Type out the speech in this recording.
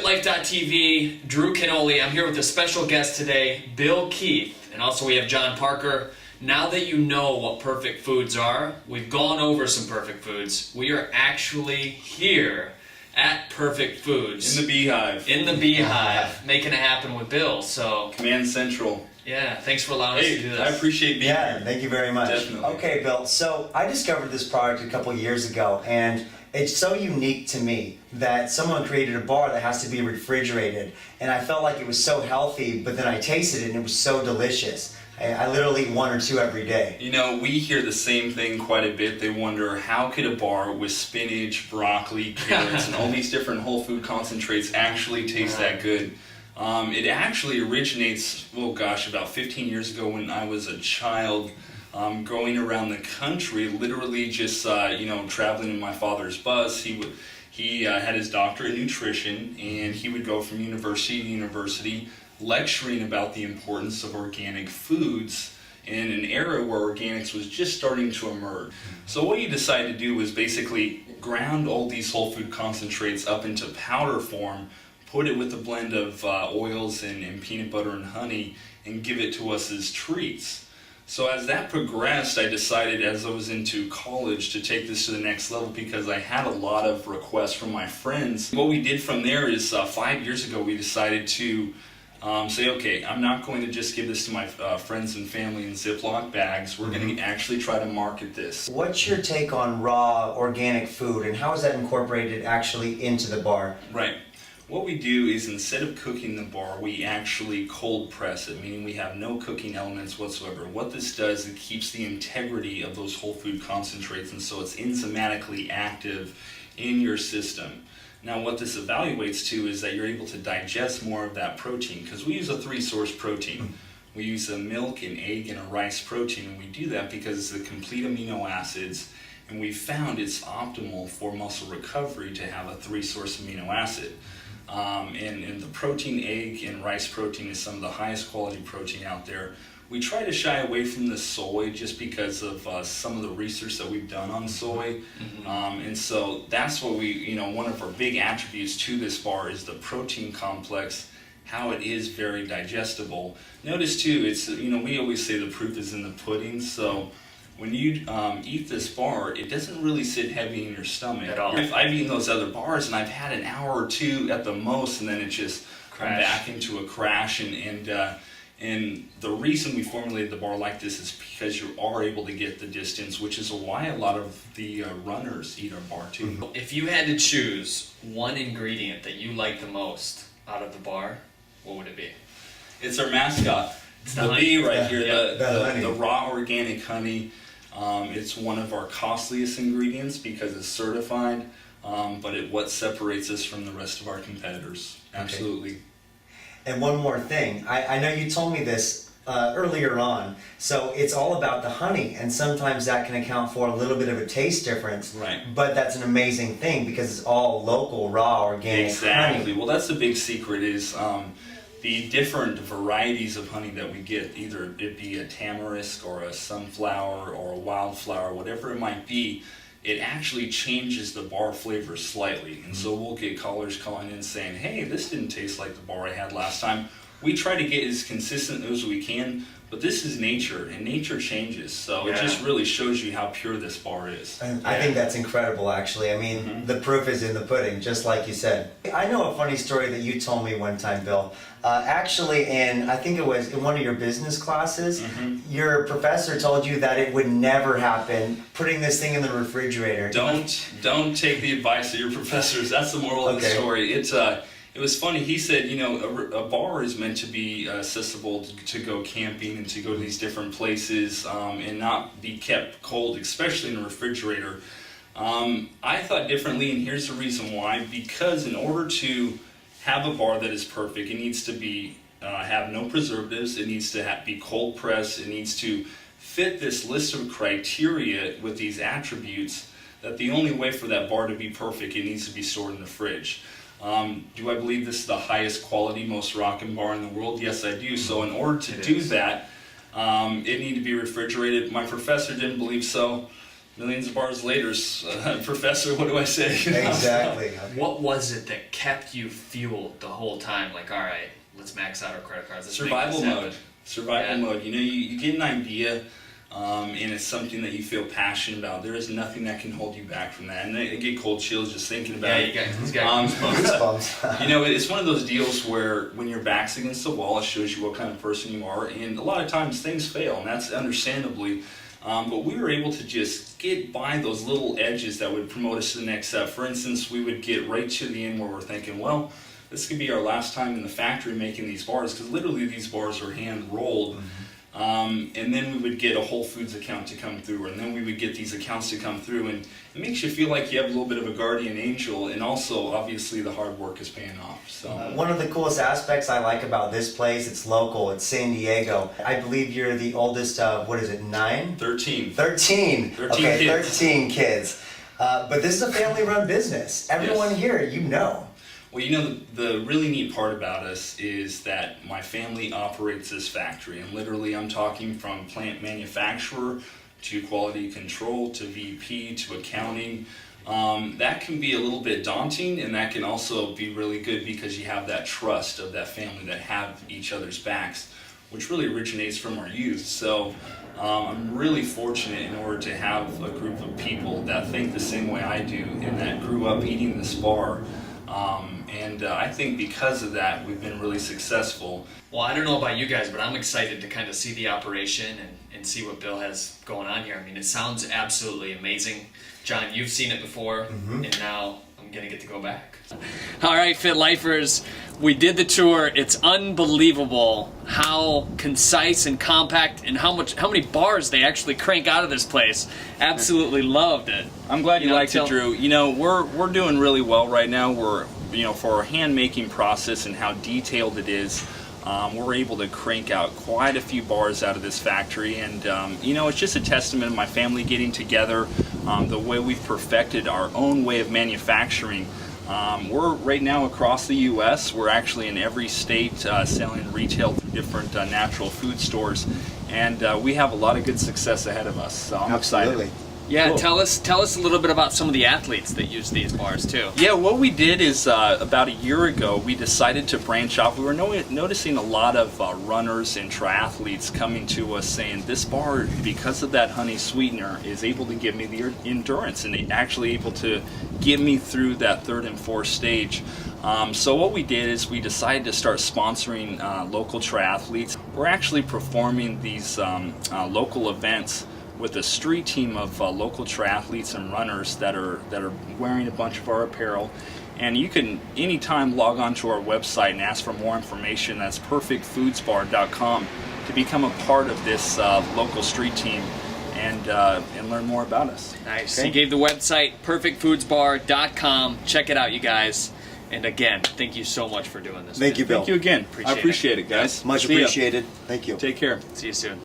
PlantLife.tv, Drew Canoli. I'm here with a special guest today, Bill Keith. And also we have John Parker. Now that you know what perfect foods are, we've gone over some perfect foods. We are actually here at Perfect Foods. In the Beehive. In the Beehive, making it happen with Bill. So Command Central. yeah, thanks for allowing us to do this. I appreciate being here. Thank you very much. Definitely. Okay, Bill, so I discovered this product a couple years ago, and it's so unique to me that someone created a bar that has to be refrigerated, and I felt like it was so healthy, but then I tasted it and it was so delicious. I literally eat one or two every day. You know, we hear the same thing quite a bit. They wonder, how could a bar with spinach, broccoli, carrots, and all these different whole food concentrates actually taste that good? It actually originates, oh gosh, about 15 years ago when I was a child, going around the country, literally just, traveling in my father's bus. He had his doctorate in nutrition, and he would go from university to university lecturing about the importance of organic foods in an era where organics was just starting to emerge. So what he decided to do was basically ground all these whole food concentrates up into powder form, put it with a blend of oils and peanut butter and honey, and give it to us as treats. So as that progressed, I decided as I was into college to take this to the next level because I had a lot of requests from my friends. What we did from there is 5 years ago we decided to say, okay, I'm not going to just give this to my friends and family in Ziploc bags. We're going to actually try to market this. What's your take on raw organic food, and how is that incorporated actually into the bar? Right. What we do is instead of cooking the bar, we actually cold press it, meaning we have no cooking elements whatsoever. What this does, it keeps the integrity of those whole food concentrates, and so it's enzymatically active in your system. Now what this evaluates to is that you're able to digest more of that protein, because we use a 3-source protein. We use a milk, an egg, and a rice protein, and we do that because it's the complete amino acids, and we found it's optimal for muscle recovery to have a 3-source amino acid. And the protein, egg, and rice protein is some of the highest quality protein out there. We try to shy away from the soy just because of some of the research that we've done on soy. And so that's what one of our big attributes to this bar is the protein complex, how it is very digestible. Notice too, it's, we always say the proof is in the pudding. So when you eat this bar, it doesn't really sit heavy in your stomach. At all. I've eaten those other bars and I've had an hour or two at the most, and then it just comes back into a crash. And the reason we formulated the bar like this is because you are able to get the distance, which is why a lot of the runners eat our bar too. If you had to choose one ingredient that you like the most out of the bar, what would it be? It's our mascot. It's the honey. bee right here, honey. the raw organic honey. It's one of our costliest ingredients because it's certified, but what separates us from the rest of our competitors. Absolutely. Okay. And one more thing, I know you told me this earlier on, so it's all about the honey, and sometimes that can account for a little bit of a taste difference. Right. But that's an amazing thing because it's all local, raw, organic Exactly. honey. Well, that's the big secret is the different varieties of honey that we get, either it be a tamarisk or a sunflower or a wildflower, whatever it might be, it actually changes the bar flavor slightly. And so we'll get callers calling in saying, hey, this didn't taste like the bar I had last time. We try to get as consistent as we can, but this is nature, and nature changes. So it just really shows you how pure this bar is. And I think that's incredible, actually. I mean, the proof is in the pudding, just like you said. I know a funny story that you told me one time, Bill. Actually, I think it was in one of your business classes, your professor told you that it would never happen, putting this thing in the refrigerator. Don't take the advice of your professors. That's the moral of the story. It was funny. He said, a bar is meant to be accessible to go camping and to go to these different places and not be kept cold, especially in a refrigerator. I thought differently, and here's the reason why. Because in order to have a bar that is perfect, it needs to be have no preservatives. It needs to be cold pressed. It needs to fit this list of criteria with these attributes. That the only way for that bar to be perfect, it needs to be stored in the fridge. Do I believe this is the highest quality, most rockin' bar in the world? Yes, I do. So in order to do that, it needed to be refrigerated. My professor didn't believe so. millions of bars later, Professor, what do I say? Exactly. What was it that kept you fueled the whole time? Like, all right, let's max out our credit cards. Let's make Survival this happen. mode. Survival Yeah. mode. You know, you get an idea, and it's something that you feel passionate about. There is nothing that can hold you back from that. And I get cold chills just thinking about Yeah, it. he's got goosebumps. Goosebumps. You know, it's one of those deals where when your back's against the wall, it shows you what kind of person you are. And a lot of times things fail, and that's understandably. But we were able to just get by those little edges that would promote us to the next step. For instance, we would get right to the end where we're thinking, well, this could be our last time in the factory making these bars, because literally these bars are hand rolled. And then we would get a Whole Foods account to come through, and then we would get these accounts to come through, and it makes you feel like you have a little bit of a guardian angel, and also obviously the hard work is paying off. So One of the coolest aspects I like about this place, it's local, it's San Diego. I believe you're the oldest of, what is it, 9? 13. 13. 13 Okay, kids. 13 kids. But this is a family-run business. Everyone Yes. here, you know. Well, you know, the really neat part about us is that my family operates this factory, and literally I'm talking from plant manufacturer to quality control to VP to accounting. That can be a little bit daunting, and that can also be really good because you have that trust of that family that have each other's backs, which really originates from our youth. So I'm really fortunate in order to have a group of people that think the same way I do and that grew up eating this bar. And I think because of that, we've been really successful. Well, I don't know about you guys, but I'm excited to kind of see the operation and see what Bill has going on here. I mean, it sounds absolutely amazing. John, you've seen it before, and now I'm going to get to go back. All right, Fit Lifers, we did the tour. It's unbelievable how concise and compact and how many bars they actually crank out of this place. Absolutely loved it. I'm glad you know, liked tell- it, Drew. You know, we're doing really well right now. We're, you know, for our hand making process and how detailed it is, we're able to crank out quite a few bars out of this factory. And you know, it's just a testament of my family getting together, the way we've perfected our own way of manufacturing. We're right now across the U.S. We're actually in every state selling retail through different natural food stores, and we have a lot of good success ahead of us. So I'm excited. Yeah, Cool. tell us a little bit about some of the athletes that use these bars too. Yeah, what we did is about a year ago we decided to branch off. We were noticing a lot of runners and triathletes coming to us saying this bar, because of that honey sweetener, is able to give me the endurance and actually able to get me through that third and fourth stage. So what we did is we decided to start sponsoring local triathletes. We're actually performing these local events with a street team of local triathletes and runners that are wearing a bunch of our apparel. And you can anytime log on to our website and ask for more information. That's perfectfoodsbar.com to become a part of this local street team and learn more about us. Nice. Okay. He gave the website perfectfoodsbar.com. Check it out, you guys. And again, thank you so much for doing this. Thank you, Bill. Thank you again. I appreciate it, guys. Much See ya. appreciated. Thank you. Take care. See you soon.